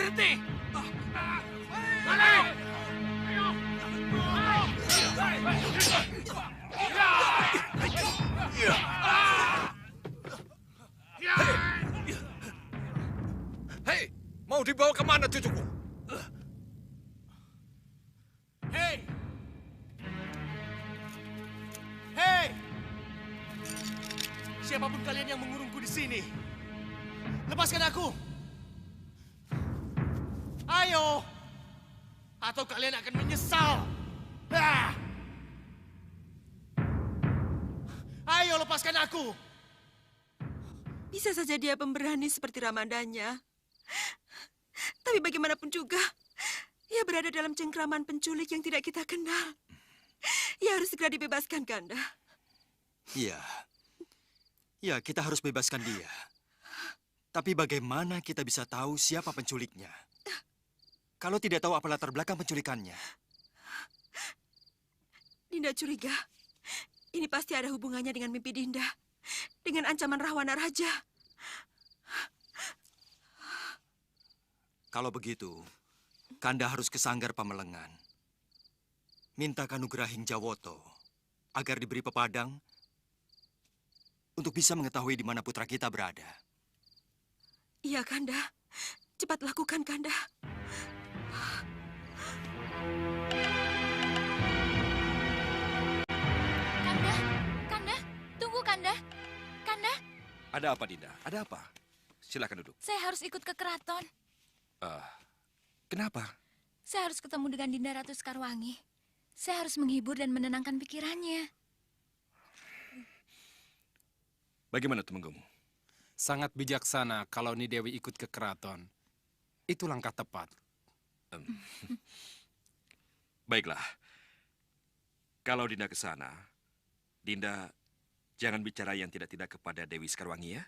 berhenti. Balik! Hei, mau dibawa kemana cucuku? Hei! Hei! Siapapun kalian yang mengurungku di sini, lepaskan aku! Ayo! Atau kalian akan menyesal! Ah! Ayo, lepaskan aku! Bisa saja dia pemberani seperti Ramadanya. Tapi bagaimanapun juga, ia berada dalam cengkraman penculik yang tidak kita kenal. Ia harus segera dibebaskan, Kanda. Iya. Ya, kita harus bebaskan dia. Tapi bagaimana kita bisa tahu siapa penculiknya? Kalau tidak tahu apa latar belakang penculikannya. Dinda curiga. Ini pasti ada hubungannya dengan mimpi Dinda. Dengan ancaman Rahwana Raja. Kalau begitu, Kanda harus ke Sanggar Pamelengan. Minta Kanugrahing Jawoto agar diberi pepadang untuk bisa mengetahui di mana putra kita berada. Iya, Kanda. Cepat lakukan, Kanda. Kanda, tunggu Kanda. Kanda, Ada apa, Dinda? Ada apa? Silakan duduk. saya harus ikut ke keraton. Kenapa? Saya harus ketemu dengan Dinda Ratu Sekarwangi. Saya harus menghibur dan menenangkan pikirannya. Bagaimana Tumenggung? Sangat bijaksana kalau Nidewi ikut ke keraton. Itu langkah tepat. Baiklah. Kalau Dinda ke sana, Dinda jangan bicara yang tidak-tidak kepada Dewi Sekarwangi ya.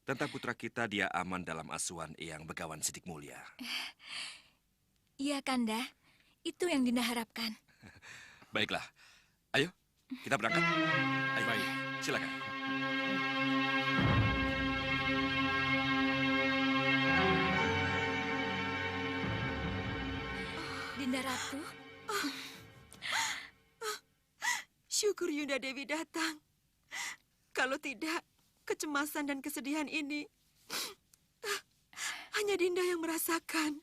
Tentang putra kita, dia aman dalam asuhan Eyang Begawan Sidik Mulia. Iya, Kanda. Itu yang Dinda harapkan. Baiklah. Ayo, kita berangkat. Ayo, Baik. silakan. Dinda Ratu, Syukur Yunda Dewi datang. Kalau tidak, kecemasan dan kesedihan ini hanya Dinda yang merasakan.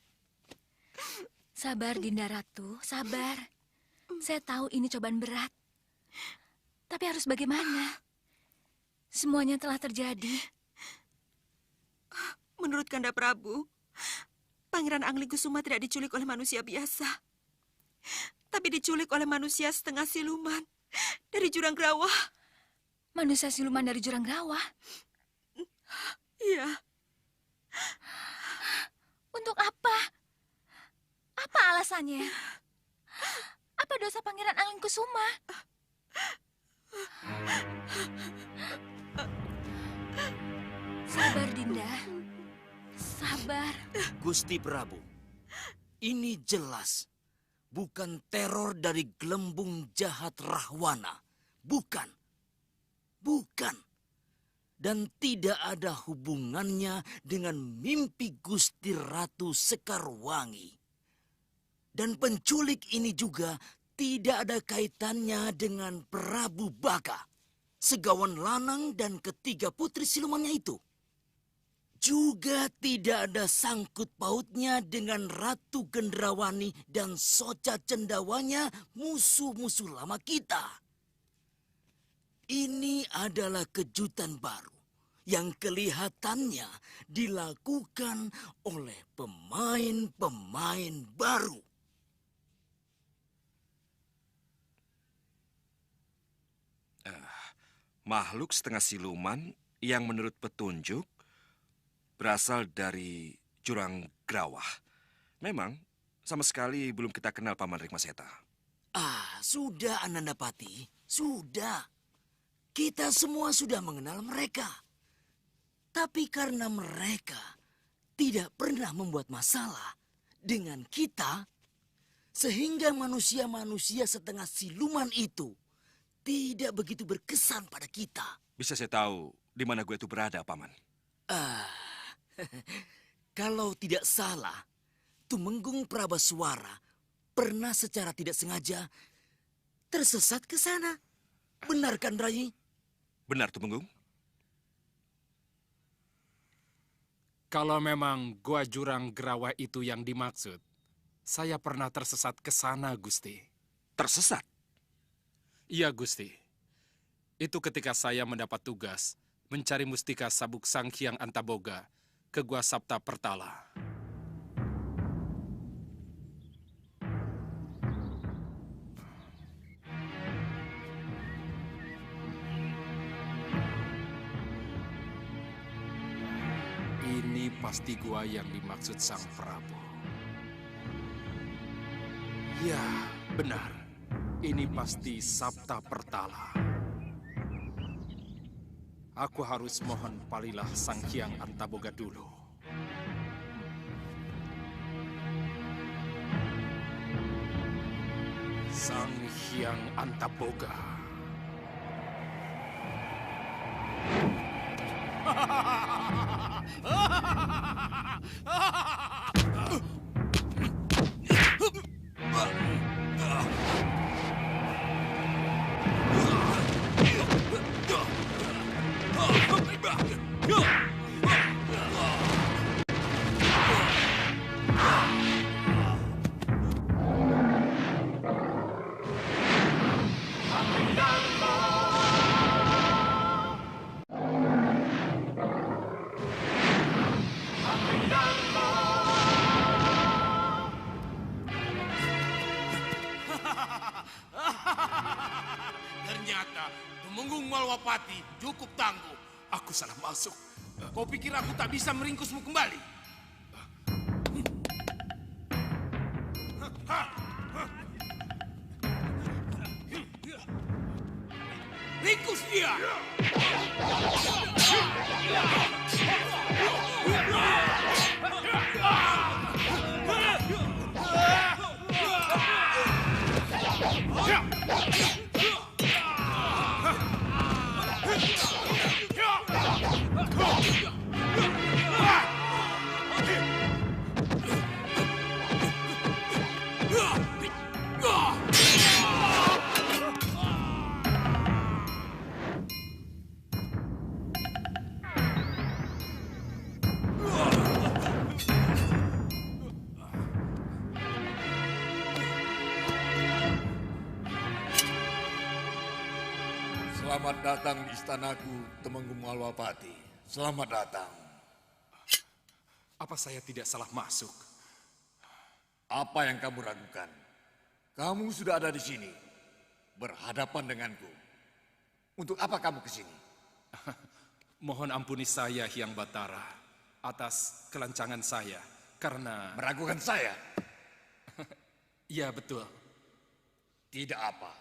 sabar Dinda Ratu, sabar. Saya tahu ini cobaan berat. Tapi harus bagaimana? Semuanya telah terjadi. Menurut Kanda Prabu, Pangeran Anggligusuma tidak diculik oleh manusia biasa. Tapi diculik oleh manusia setengah siluman dari Jurang Grawah. Manusia siluman dari Jurang Grawah. Iya, Untuk apa? Apa alasannya? Apa dosa Pangeran Anggligusuma? Sabar, Dinda. Sabar. Gusti Prabu, ini jelas bukan teror dari gelembung jahat Rahwana. Bukan. Bukan. Dan tidak ada hubungannya dengan mimpi Gusti Ratu Sekarwangi. Dan penculik ini juga tidak ada kaitannya dengan Prabu Baka, Segawan Lanang dan ketiga putri silumannya itu. Juga tidak ada sangkut pautnya dengan Ratu Gendrawani dan Soca Cendawanya, musuh-musuh lama kita. Ini adalah kejutan baru yang kelihatannya dilakukan oleh pemain-pemain baru. Makhluk setengah siluman yang menurut petunjuk berasal dari Jurang Grawah. Memang sama sekali belum kita kenal Paman Rikmaseta. Sudah Anandapati, sudah. Kita semua sudah mengenal mereka. Tapi karena mereka tidak pernah membuat masalah dengan kita, sehingga manusia-manusia setengah siluman itu tidak begitu berkesan pada kita. Bisa saya tahu di mana gue itu berada, Paman? Kalau tidak salah, Tumenggung Prabaswara pernah secara tidak sengaja tersesat ke sana. Benar kan, Rai? Benar, Tumenggung? Kalau memang gua jurang Gerawa itu yang dimaksud, saya pernah tersesat ke sana, Gusti. Tersesat? Iya, Gusti. Itu ketika saya mendapat tugas mencari mustika sabuk Sang Hyang Antaboga ke Gua Sapta Pertala. Ini pasti gua yang dimaksud Sang Prabu. Ya, benar. Ini pasti Sapta Pertala. Aku harus mohon palilah Sang Hyang Antaboga dulu. Sang Hyang Antaboga. Ternyata Tumenggung Malwapati cukup tangguh. Aku salah masuk. Kau pikir aku tak bisa meringkusmu kembali? Ringkus dia! Selamat datang di istanaku, Tumenggung Malwapati. Selamat datang. Apa saya tidak salah masuk? Apa yang kamu ragukan? Kamu sudah ada di sini, berhadapan denganku. Untuk apa kamu ke sini? Mohon ampuni saya, Hyang Batara, atas kelancangan saya, karena... Meragukan saya? Iya, betul. Tidak apa.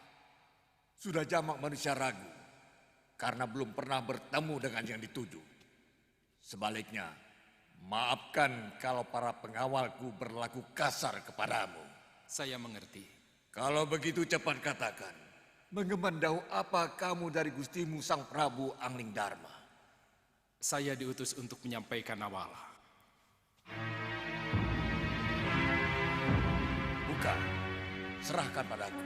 Sudah jamak manusia ragu, karena belum pernah bertemu dengan yang dituju. Sebaliknya, maafkan kalau para pengawalku berlaku kasar kepadamu. Saya mengerti. Kalau begitu cepat katakan, mengemandau apa kamu dari gustimu Sang Prabu Angling Dharma? Saya diutus untuk menyampaikan awala. Bukan, serahkan padaku.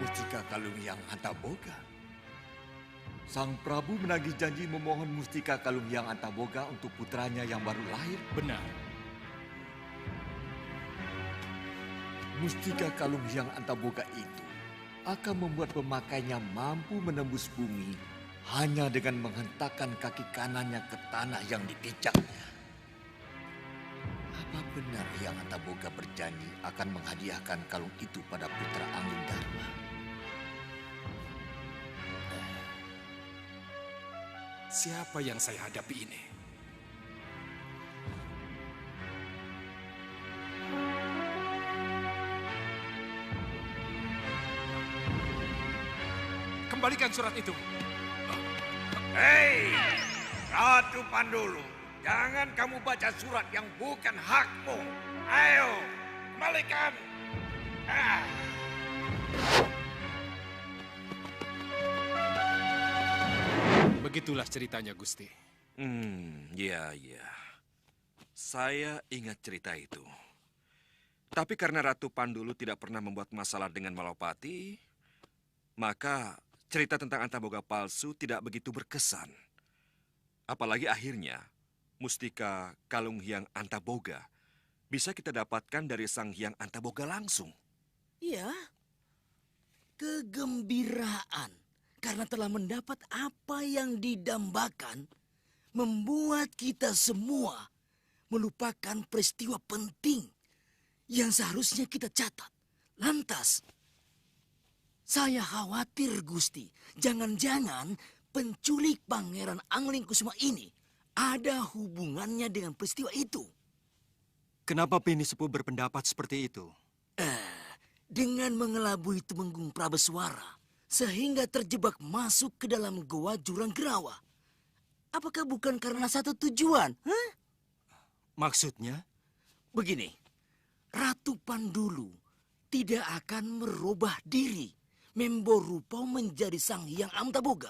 Mustika Kalung Hyang Antaboga. Sang Prabu menagih janji memohon Mustika Kalung Hyang Antaboga untuk putranya yang baru lahir. Benar. Mustika Kalung Hyang Antaboga itu akan membuat pemakainya mampu menembus bumi hanya dengan menghentakkan kaki kanannya ke tanah yang dipijaknya. Apa benar Hyang Antaboga berjanji akan menghadiahkan kalung itu pada putra Angling Dharma? Siapa yang saya hadapi ini? Kembalikan surat itu. Hei, Ratu Pandulu, Jangan kamu baca surat yang bukan hakmu. Ayo, kembalikan. Ah. Begitulah ceritanya, Gusti. Ya. Saya ingat cerita itu. Tapi karena Ratu Pandulu tidak pernah membuat masalah dengan Malawapati, maka cerita tentang Antaboga palsu tidak begitu berkesan. Apalagi akhirnya, mustika Kalung Hyang Antaboga bisa kita dapatkan dari Sang Hyang Antaboga langsung. Ya, kegembiraan karena telah mendapat apa yang didambakan membuat kita semua melupakan peristiwa penting yang seharusnya kita catat. Lantas, saya khawatir, Gusti, jangan-jangan penculik Pangeran Angling Kusuma ini ada hubungannya dengan peristiwa itu. Kenapa Pini Sepuh berpendapat seperti itu? Dengan mengelabui Tumenggung Prabeswara sehingga terjebak masuk ke dalam goa jurang Gerawa. Apakah bukan karena satu tujuan? Hah? Maksudnya? Begini, Ratu Pandulu tidak akan merubah diri, memborupa menjadi Sang Hyang Antaboga,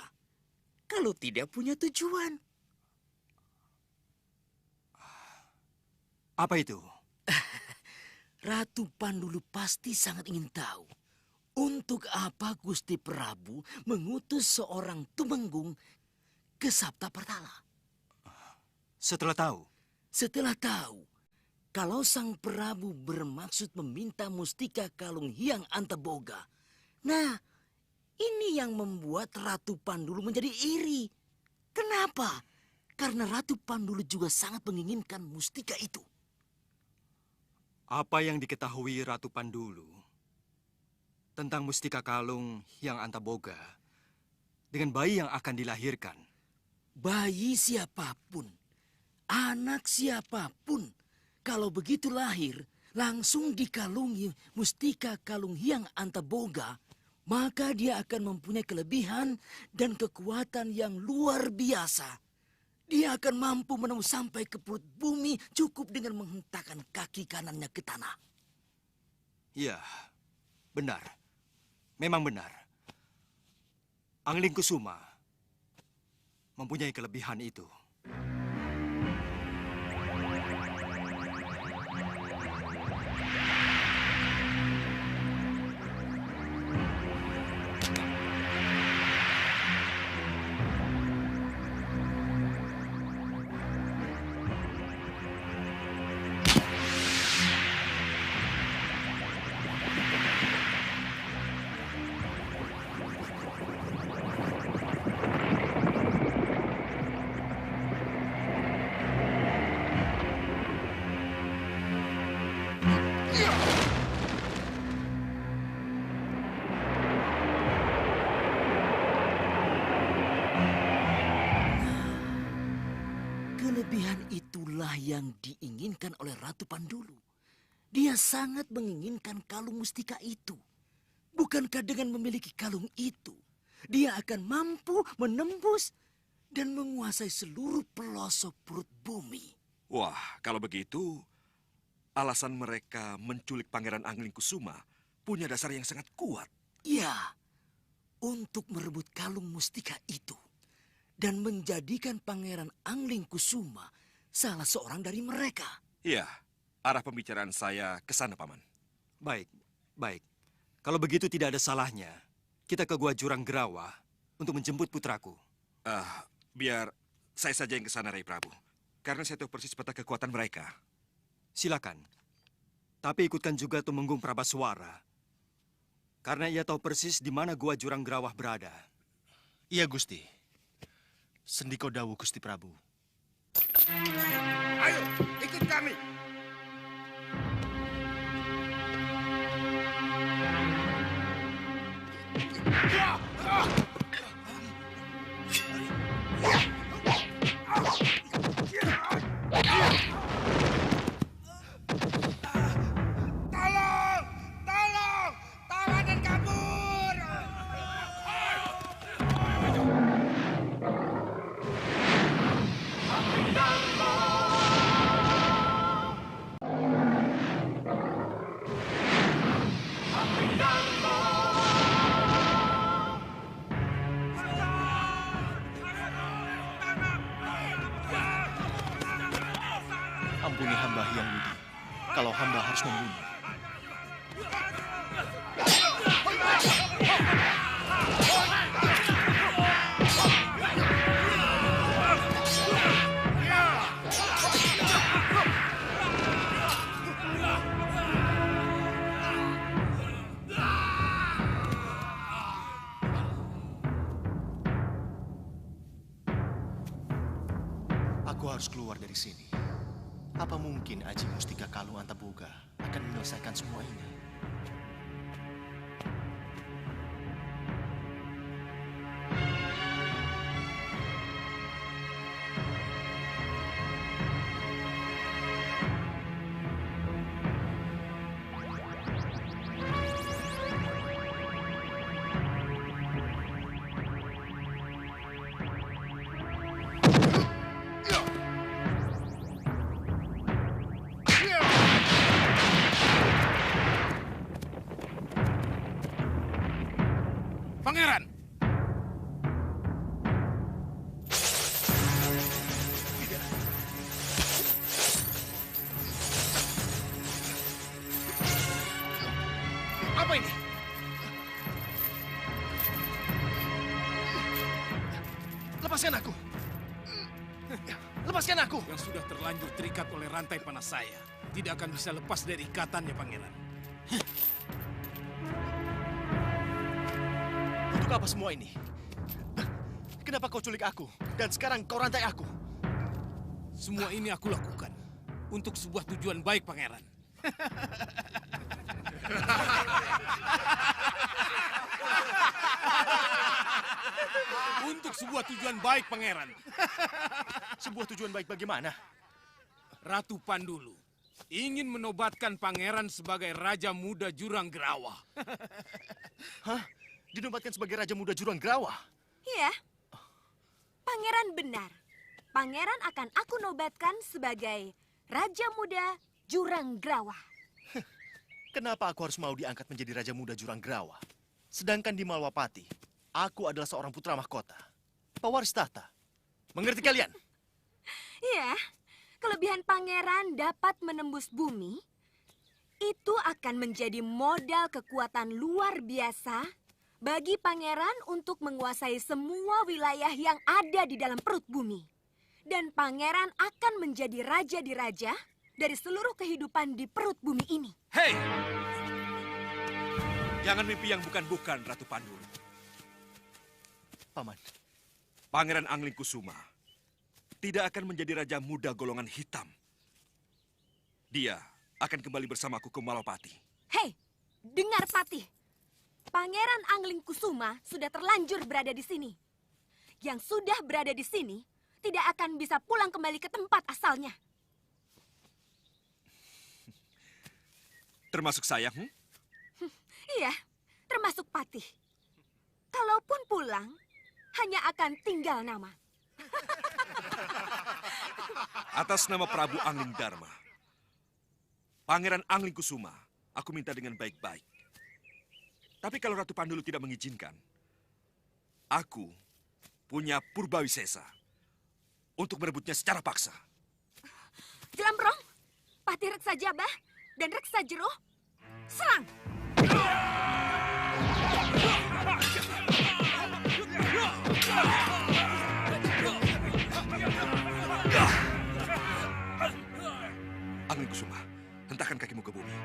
kalau tidak punya tujuan. Apa itu? Ratu Pandulu pasti sangat ingin tahu untuk apa Gusti Prabu mengutus seorang tumenggung ke Sabta Pertala. Setelah tahu? Setelah tahu kalau Sang Prabu bermaksud meminta mustika Kalung Hyang Antaboga. Nah, ini yang membuat Ratu Pandulu menjadi iri. Kenapa? Karena Ratu Pandulu juga sangat menginginkan mustika itu. Apa yang diketahui Ratu Pandulu tentang mustika Kalung Hyang Antaboga dengan bayi yang akan dilahirkan? Bayi siapapun, anak siapapun, kalau begitu lahir, langsung dikalungi mustika Kalung Hyang Antaboga, maka dia akan mempunyai kelebihan dan kekuatan yang luar biasa. Dia akan mampu menembus sampai ke perut bumi cukup dengan menghentakkan kaki kanannya ke tanah. Ya, benar. Memang benar. Angling Kusuma mempunyai kelebihan itu. Kelebihan itulah yang diinginkan oleh Ratu Pandulu. Dia sangat menginginkan kalung mustika itu. Bukankah dengan memiliki kalung itu, dia akan mampu menembus dan menguasai seluruh pelosok perut bumi? Wah, kalau begitu, alasan mereka menculik Pangeran Angling Kusuma punya dasar yang sangat kuat. Ya, untuk merebut kalung mustika itu dan menjadikan Pangeran Angling Kusuma salah seorang dari mereka. Iya, arah pembicaraan saya ke sana, Paman. Baik, baik. Kalau begitu tidak ada salahnya, kita ke Gua Jurang Gerawa untuk menjemput putraku. Biar saya saja yang ke sana, Rai Prabu. Karena saya tahu persis peta kekuatan mereka. Silakan. Tapi ikutkan juga Tumenggung Prabaswara. Karena ia tahu persis di mana Gua Jurang Gerawa berada. Iya, Gusti. Sendiko Dawu, Gusti Prabu. Ayo, ikut kami. Tolong! Tolong! Tahan dan kabur! Abidang Ampuni hamba Hyang Widi, kalau hamba harus membunuh. Aku harus keluar dari sini. Apa mungkin Aji Mustika Kalung Antaboga akan menyelesaikan semua ini? Pangeran! Apa ini? Lepaskan aku! Lepaskan aku! Yang sudah terlanjur terikat oleh rantai panas saya tidak akan bisa lepas dari ikatannya, Pangeran. Untuk apa semua ini? Kenapa kau culik aku? Dan sekarang kau rantai aku? Semua ini aku lakukan untuk sebuah tujuan baik, Pangeran. Untuk sebuah tujuan baik, Pangeran. Sebuah tujuan baik bagaimana? Ratu Pandulu ingin menobatkan Pangeran sebagai Raja Muda Jurang Gerawa. Hah? Dinobatkan sebagai Raja Muda Jurang Gerawa? Iya. Pangeran benar. Pangeran akan aku nobatkan sebagai Raja Muda Jurang Gerawa. Kenapa aku harus mau diangkat menjadi Raja Muda Jurang Gerawa? Sedangkan di Malwapati, aku adalah seorang putra mahkota. Pewaris tahta. Mengerti kalian? Iya. Kelebihan pangeran dapat menembus bumi. Itu akan menjadi modal kekuatan luar biasa bagi pangeran untuk menguasai semua wilayah yang ada di dalam perut bumi. Dan pangeran akan menjadi raja di raja dari seluruh kehidupan di perut bumi ini. Hei! Jangan mimpi yang bukan-bukan, Ratu Pandulu. Paman. Pangeran Angling Kusuma tidak akan menjadi raja muda golongan hitam. Dia akan kembali bersamaku ke Malapati. Hei, dengar Patih. Pangeran Angling Kusuma sudah terlanjur berada di sini. Yang sudah berada di sini tidak akan bisa pulang kembali ke tempat asalnya. Termasuk saya, Iya, termasuk Patih. Kalaupun pulang, hanya akan tinggal nama. Atas nama Prabu Angling Dharma, Pangeran Angling Kusuma, aku minta dengan baik-baik. Tapi kalau Ratu Pandulu tidak mengizinkan, aku punya Purbawisesa untuk merebutnya secara paksa. Jelambrong, Patih Reksa Jabah, dan Reksa Jero, serang! Angling Kusuma, hentakkan kakimu ke bumi.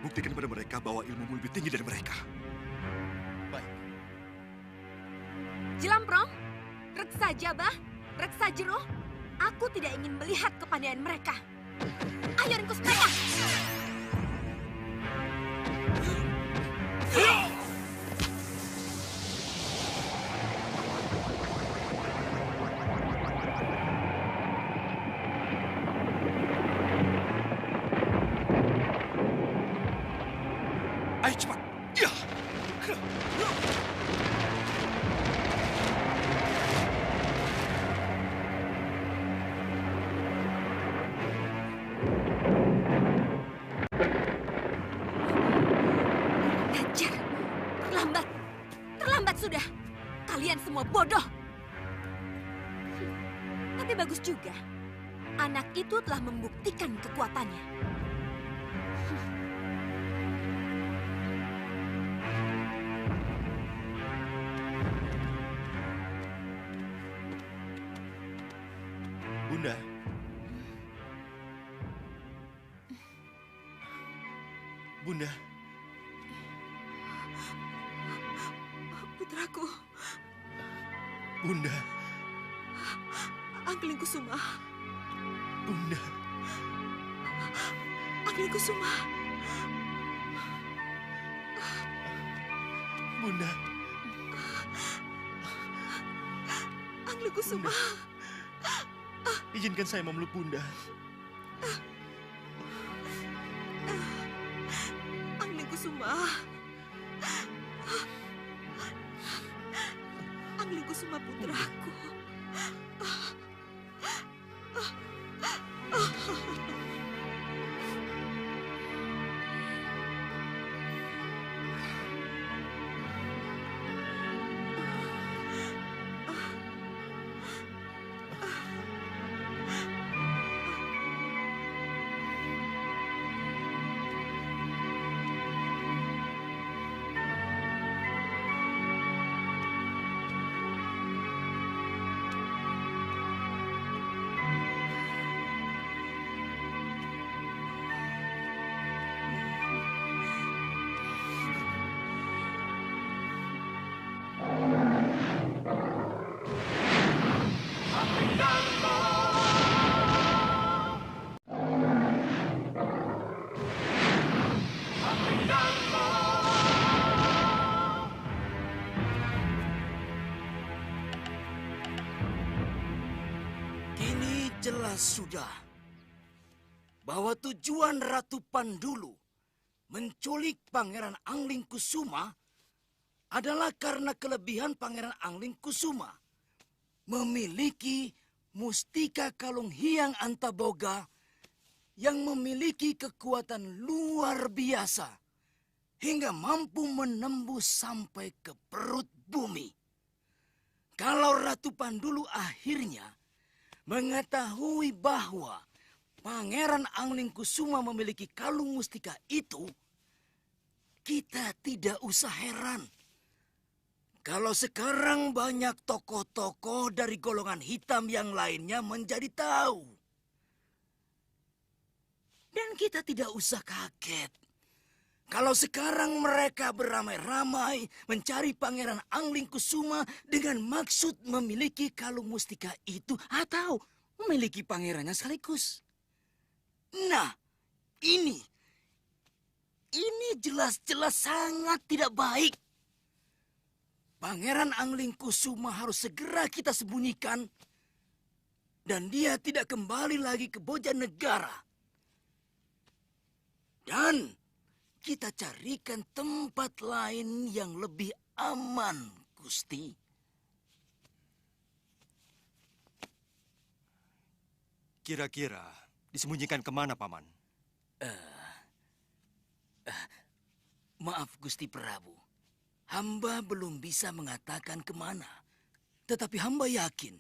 Buktikan kepada mereka bahwa ilmumu lebih tinggi dari mereka. Baik. Jelambrong, Reksa Jabah, Reksa Jero, aku tidak ingin melihat kepandaian mereka. Ayo ringkus mereka! Ayo cepat! Ya! Hajar, terlambat. Terlambat sudah. Kalian semua bodoh. Tapi bagus juga. anak itu telah membuktikan kekuatannya. Bunda. Bunda. Putraku, Bunda. Anglingkusuma. Bunda. Anglingkusuma. Bunda. Anglingkusuma. Izinkan saya memeluk Bunda. Anglingkusuma. Anglingkusuma putraku. Kini jelas sudah bahwa tujuan Ratu Pandulu menculik Pangeran Anglingkusuma adalah karena kelebihan Pangeran Anglingkusuma memiliki mustika kalung Hyang Antaboga yang memiliki kekuatan luar biasa hingga mampu menembus sampai ke perut bumi. Kalau Ratu Pandulu akhirnya mengetahui bahwa Pangeran Anglingkusuma memiliki kalung mustika itu, kita tidak usah heran kalau sekarang banyak tokoh-tokoh dari golongan hitam yang lainnya menjadi tahu. Dan kita tidak usah kaget kalau sekarang mereka beramai-ramai mencari Pangeran Anglingkusuma dengan maksud memiliki kalung mustika itu atau memiliki pangerannya sekaligus. Nah, ini jelas-jelas sangat tidak baik. Pangeran Anglingkusuma harus segera kita sembunyikan dan dia tidak kembali lagi ke Bojanegara. Dan kita carikan tempat lain yang lebih aman, Gusti. Kira-kira disembunyikan kemana, Paman? Maaf, Gusti Prabu. Hamba belum bisa mengatakan kemana. Tetapi hamba yakin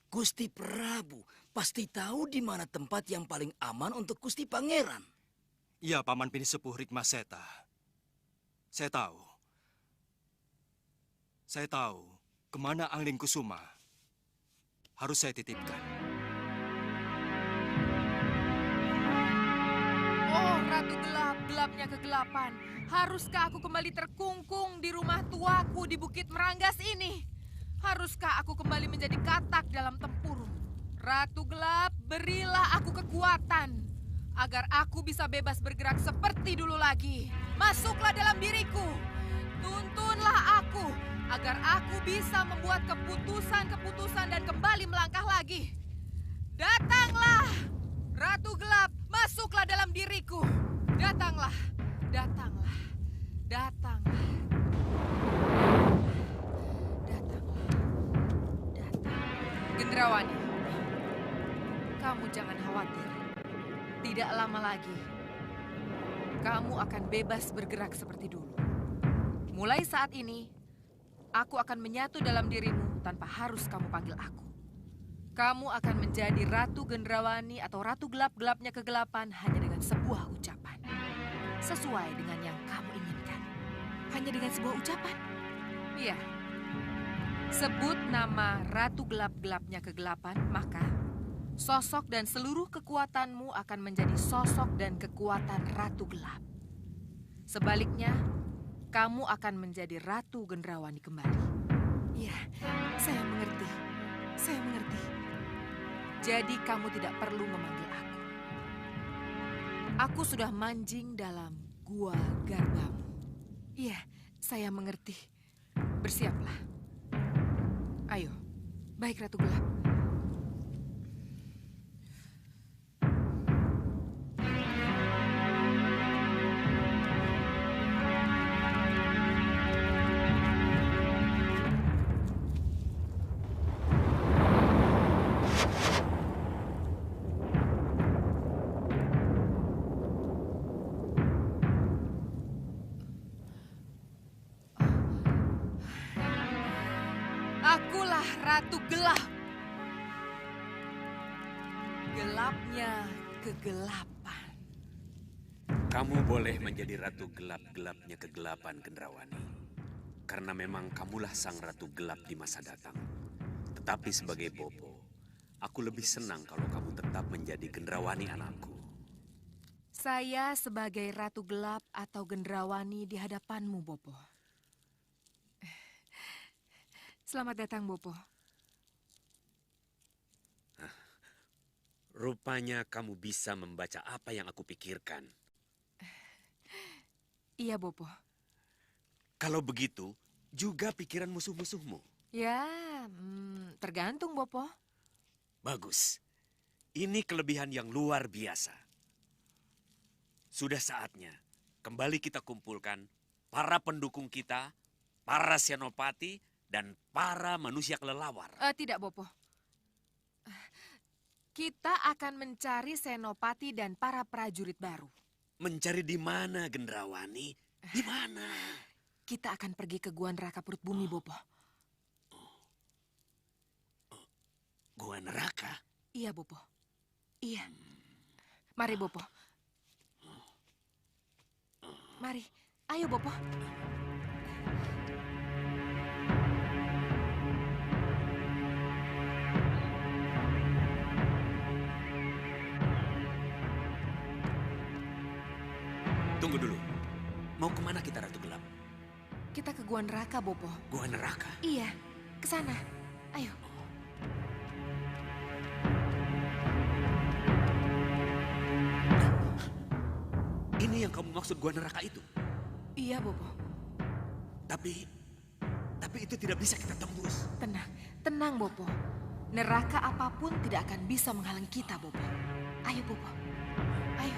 Gusti Prabu pasti tahu di mana tempat yang paling aman untuk Gusti Pangeran. Iya, Paman Pinisepuh Rikmaseta. Saya tahu. Saya tahu kemana Anglingkusuma harus saya titipkan. Oh, Ratu Gelap, gelapnya kegelapan. Haruskah aku kembali terkungkung di rumah tuaku di Bukit Meranggas ini? Haruskah aku kembali menjadi katak dalam tempurung? Ratu Gelap, berilah aku kekuatan agar aku bisa bebas bergerak seperti dulu lagi. Masuklah dalam diriku. Tuntunlah aku agar aku bisa membuat keputusan-keputusan dan kembali melangkah lagi. Datanglah, Ratu Gelap, masuklah dalam diriku. Datanglah, datanglah, datanglah. Datanglah, datang. Gendrawani, kamu jangan khawatir. Tidak lama lagi, kamu akan bebas bergerak seperti dulu. Mulai saat ini, aku akan menyatu dalam dirimu tanpa harus kamu panggil aku. Kamu akan menjadi Ratu Gendrawani atau Ratu Gelap-Gelapnya Kegelapan hanya dengan sebuah ucapan. Sesuai dengan yang kamu inginkan. Hanya dengan sebuah ucapan? Iya. Sebut nama Ratu Gelap-Gelapnya Kegelapan, maka sosok dan seluruh kekuatanmu akan menjadi sosok dan kekuatan Ratu Gelap. Sebaliknya, kamu akan menjadi Ratu Gendrawani kembali. Iya, saya mengerti. Saya mengerti. Jadi kamu tidak perlu memanggil aku. Aku sudah manjing dalam gua garbamu. Iya, saya mengerti. Bersiaplah. Ayo, baik Ratu Gelap. Akulah Ratu Gelap. Gelapnya kegelapan. Kamu boleh menjadi Ratu Gelap-Gelapnya Kegelapan, Gendrawani. Karena memang kamulah sang Ratu Gelap di masa datang. Tetapi sebagai Bopo, aku lebih senang kalau kamu tetap menjadi Gendrawani anakku. Saya sebagai Ratu Gelap atau Gendrawani di hadapanmu, Bopo. Selamat datang, Bopo. Rupanya kamu bisa membaca apa yang aku pikirkan. Iya, Bopo. Kalau begitu, juga pikiran musuh-musuhmu. Ya, tergantung, Bopo. Bagus. Ini kelebihan yang luar biasa. Sudah saatnya kembali kita kumpulkan para pendukung kita, para senopati, dan para manusia kelelawar. Tidak, Bopo. Kita akan mencari senopati dan para prajurit baru. Mencari di mana, Gendrawani? Di mana? Kita akan pergi ke Gua Neraka Perut Bumi, Bopo. Gua Neraka? Iya, Bopo. Iya. Mari, Bopo. Mari. Ayo, Bopo. Tunggu dulu. Mau kemana kita, Ratu Gelap? Kita ke Gua Neraka, Bopo. Gua Neraka? Iya, ke sana. Ayo. Ini yang kamu maksud Gua Neraka itu? Iya, Bopo. Tapi itu tidak bisa kita tembus. Tenang, tenang, Bopo. Neraka apapun tidak akan bisa menghalangi kita, Bopo. Ayo, Bopo. Ayo.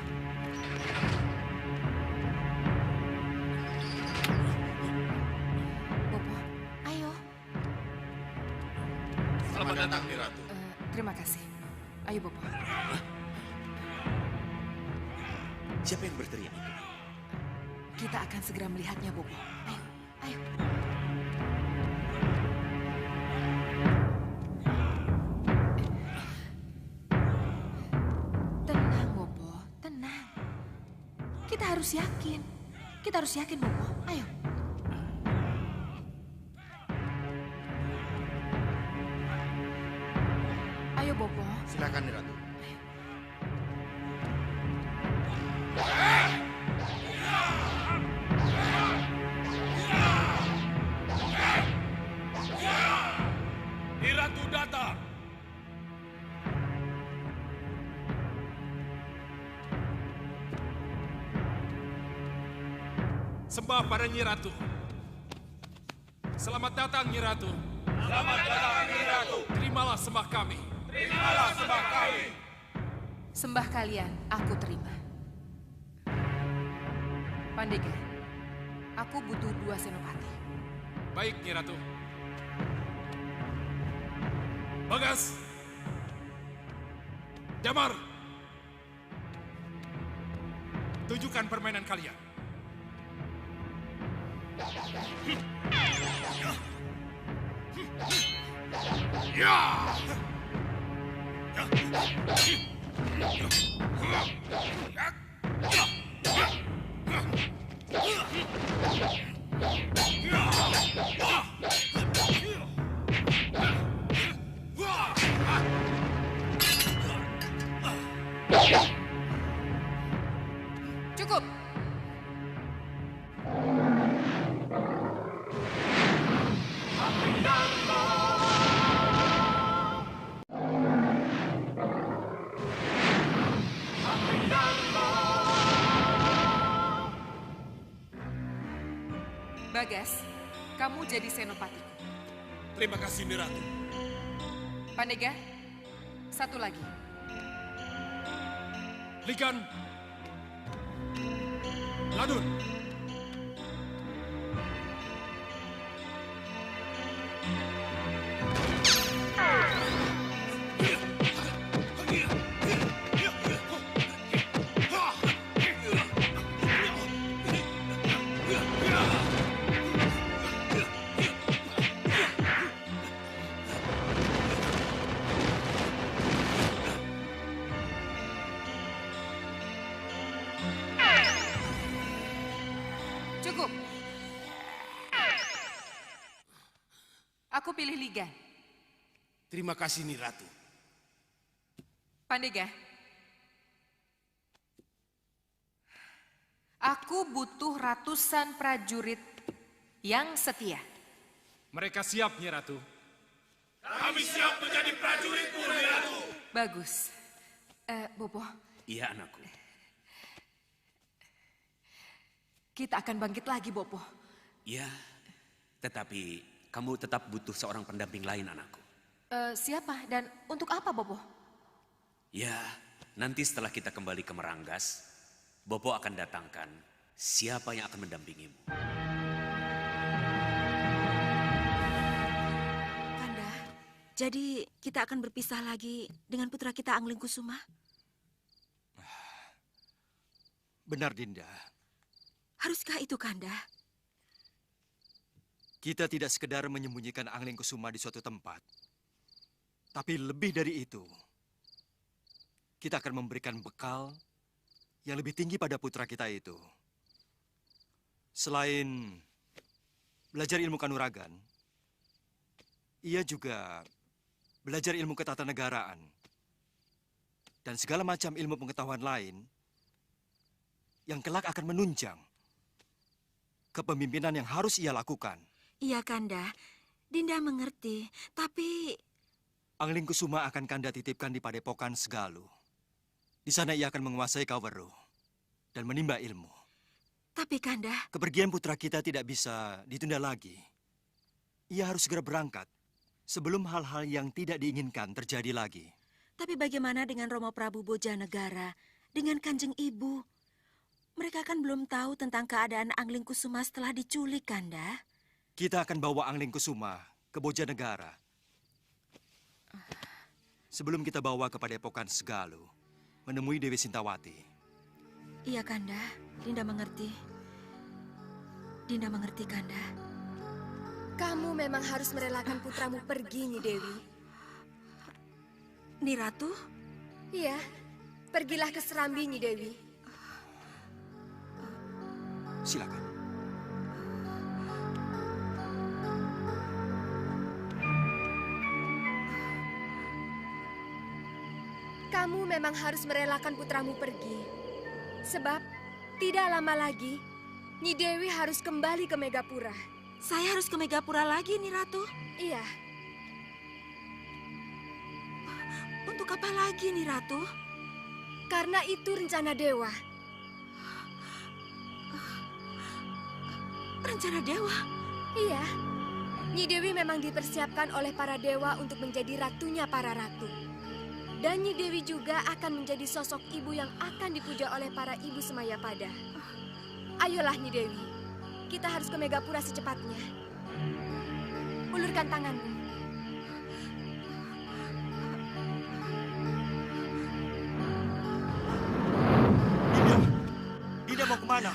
Bopo, ayo. Selamat datang, Ratu. Terima kasih. Ayo, Bopo. Siapa yang berteriak itu? Kita akan segera melihatnya, Bopo. Ayo, ayo. Tenang, Bopo. Tenang. Kita harus yakin. Kita harus yakin, Bopo. Ayo. Ayo, Bopo. Silakan, Ratu. Ratu datang. Sembah pada Nyi Ratu. Selamat datang, Nyi Ratu. Selamat datang, Nyi Ratu. Terimalah sembah kami. Terimalah sembah kami. Sembah kalian, aku terima. Pandega, aku butuh 2 senopati. Baik, Nyi Ratu. Bagas. Jamar. Tunjukkan permainan kalian. Ya! Cukup. Bagas, kamu jadi senopatiku. Terima kasih, Niratu. Pandega, satu lagi. Ligan. Ladun. Cukup. Aku pilih Ligan. Terima kasih, Niratu. Pandega. Aku butuh ratusan prajurit yang setia. Mereka siap, Nyi Ratu. Kami siap menjadi prajuritmu, Niratu. Bagus. Bopo, Iya, anakku. kita akan bangkit lagi, Bopo. Ya, tetapi kamu tetap butuh seorang pendamping lain, anakku. Siapa dan untuk apa, Bopo? Ya, nanti setelah kita kembali ke Meranggas, Bopo akan datangkan siapa yang akan mendampingimu. Kanda, jadi kita akan berpisah lagi dengan putra kita Anglingkusuma? Benar, Dinda. Haruskah itu, Kanda? Kita tidak sekedar menyembunyikan Anglingkusuma di suatu tempat. Tapi lebih dari itu, kita akan memberikan bekal yang lebih tinggi pada putra kita itu. Selain belajar ilmu kanuragan, ia juga belajar ilmu ketatanegaraan dan segala macam ilmu pengetahuan lain yang kelak akan menunjang kepemimpinan yang harus ia lakukan. Iya, Kanda. Dinda mengerti, tapi... Anglingkusuma akan Kanda titipkan di Padepokan Segalu. Di sana ia akan menguasai Kaweruh dan menimba ilmu. Tapi, Kanda... Kepergian putra kita tidak bisa ditunda lagi. Ia harus segera berangkat sebelum hal-hal yang tidak diinginkan terjadi lagi. Tapi bagaimana dengan Romo Prabu Bojanegara, dengan Kanjeng Ibu? Mereka kan belum tahu tentang keadaan Anglingkusuma setelah diculik, Kanda. Kita akan bawa Anglingkusuma ke Bojanegara. Sebelum kita bawa ke Padepokan Segalu, menemui Dewi Sintawati. Iya, Kanda. Dinda mengerti. Dinda mengerti, Kanda. Kamu memang harus merelakan putramu pergi, Nyi Dewi. Nyi Ratu? Iya, pergilah ke Serambi, Nyi Dewi. Silakan. Kamu memang harus merelakan putramu pergi. Sebab tidak lama lagi, Nyi Dewi harus kembali ke Megapura. Saya harus ke Megapura lagi, Nyi Ratu? Iya. Untuk apa lagi, Nyi Ratu? Karena itu rencana Dewa. Rencana Dewa? Iya. Nyi Dewi memang dipersiapkan oleh para dewa untuk menjadi ratunya para ratu. Dan Nyi Dewi juga akan menjadi sosok ibu yang akan dipuja oleh para ibu Semayapada. Ayolah Nyi Dewi, kita harus ke Megapura secepatnya. Ulurkan tanganmu. Dinda mau kemana?